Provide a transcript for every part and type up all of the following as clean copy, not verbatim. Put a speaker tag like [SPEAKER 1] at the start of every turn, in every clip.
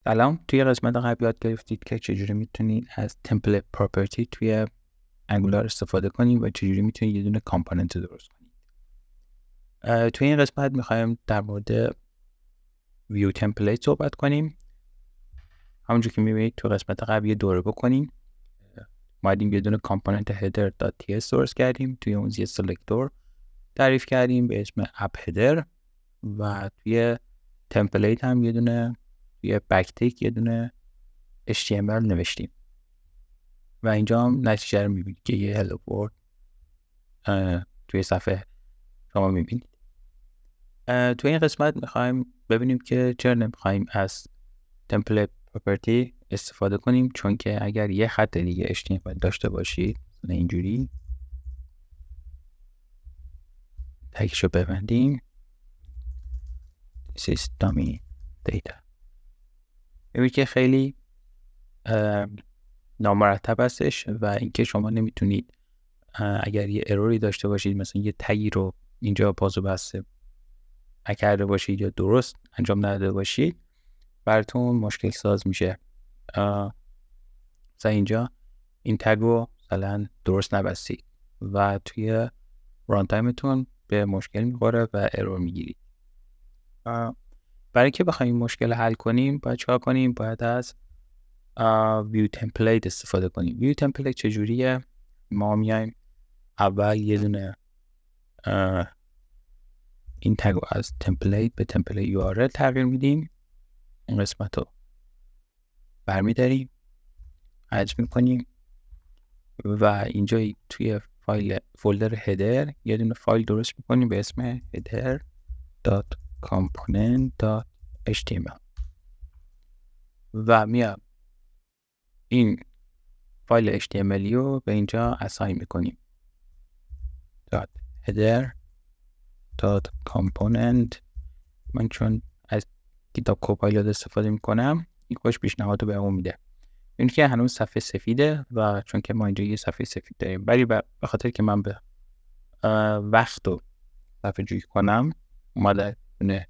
[SPEAKER 1] سلام. توی قسمت قبل یاد گرفتید که چجوری میتونید از تمپلیت پراپرتی توی انگولار استفاده کنید و چجوری میتونید یه دونه کامپوننتی درست کنید. توی این قسمت میخوایم در مورد ویو تمپلیت صحبت کنیم. همونجور که میبینید تو قسمت قبل یه دوره بکنیم. اومدیم یه دونه کامپوننت هدر دات تی اس درست کردیم. توی اون یه سلکتور تعریف کردیم به اسم اپ هدر و توی تمپلیت هم یه دونه توی بکتیک یه دونه HTML نوشتیم و اینجا هم نتیجه رو میبینید که یه هلو ورد توی صفحه شما میبینید. توی این قسمت میخوایم ببینیم که چرا نمیخوایم از تمپلیت پراپرتی استفاده کنیم، چون که اگر یه خط دیگه HTML داشته باشید مثلا اینجوری تکشو ببندیم This is dummy data، ببینید که خیلی نامرتب هستش و اینکه شما نمیتونید اگر یه اروری داشته باشید، مثلا یه تگی رو اینجا باز و بسته نکرده باشید یا درست انجام نداده باشید، براتون مشکل ساز میشه. مثلا اینجا این تگ رو مثلا درست نبستید و توی ران تایمتون به مشکل میخوره و ارور میگیرید. برای که بخوایم این مشکل حل کنیم باید چیکار کنیم؟ باید از ویو تمپلیت استفاده کنیم. ویو تمپلیت چجوریه؟ ما میایم اول یه دونه این تگ رو از تمپلیت به تمپلیت URL تغییر میدیم، این قسمت رو برمیداریم، حذف میکنیم و اینجا توی فولدر هدر یه دونه فایل درست میکنیم به اسم header.component.html و میام این فایل HTML رو به اینجا اساین میکنیم header.component. من چون از کتاب کوپایلوت استفاده میکنم این خوش پیشنهاد رو به اون میده. این که هنوز صفحه سفیده و چون که ما اینجا یه صفحه سفید داریم، ولی به خاطر که من به وقت رو صفحه جویی کنم اومده دونه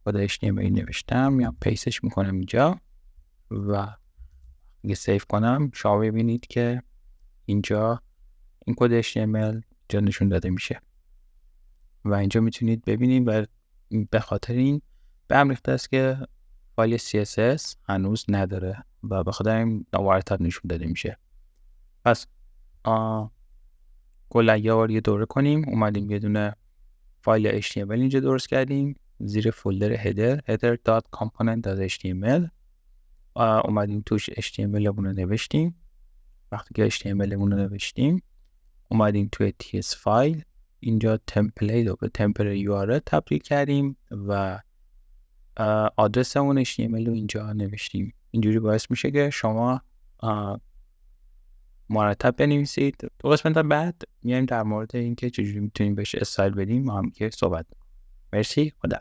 [SPEAKER 1] کد HTML نوشتم یا پیستش میکنم اینجا و اگه سیف کنم شما ببینید که اینجا این کد HTML جا نشون داده میشه و اینجا میتونید ببینید و به خاطر این به هم ریخته است که فایل CSS هنوز نداره و به خاطر این نامرتب نشون داده میشه. پس کلا یه دوره کنیم. اومدیم یه دونه فایل HTML اینجا درست کردیم زیر فولدر header.component.html. اومدیم توش HTML مون رو نوشتیم. وقتی که HTML مون رو نوشتیم اومدیم توی TS فایل اینجا تمپلیت رو به تمپلیت URL تبدیل کردیم و آدرس اون HTML رو اینجا نوشتیم. اینجوری باعث میشه که شما مرتب بنویسید. تو قسمت بعد میایم در مورد اینکه چجوری میتونیم بهش استایل بدیم ما هم که صحبت. مرسی. خدا.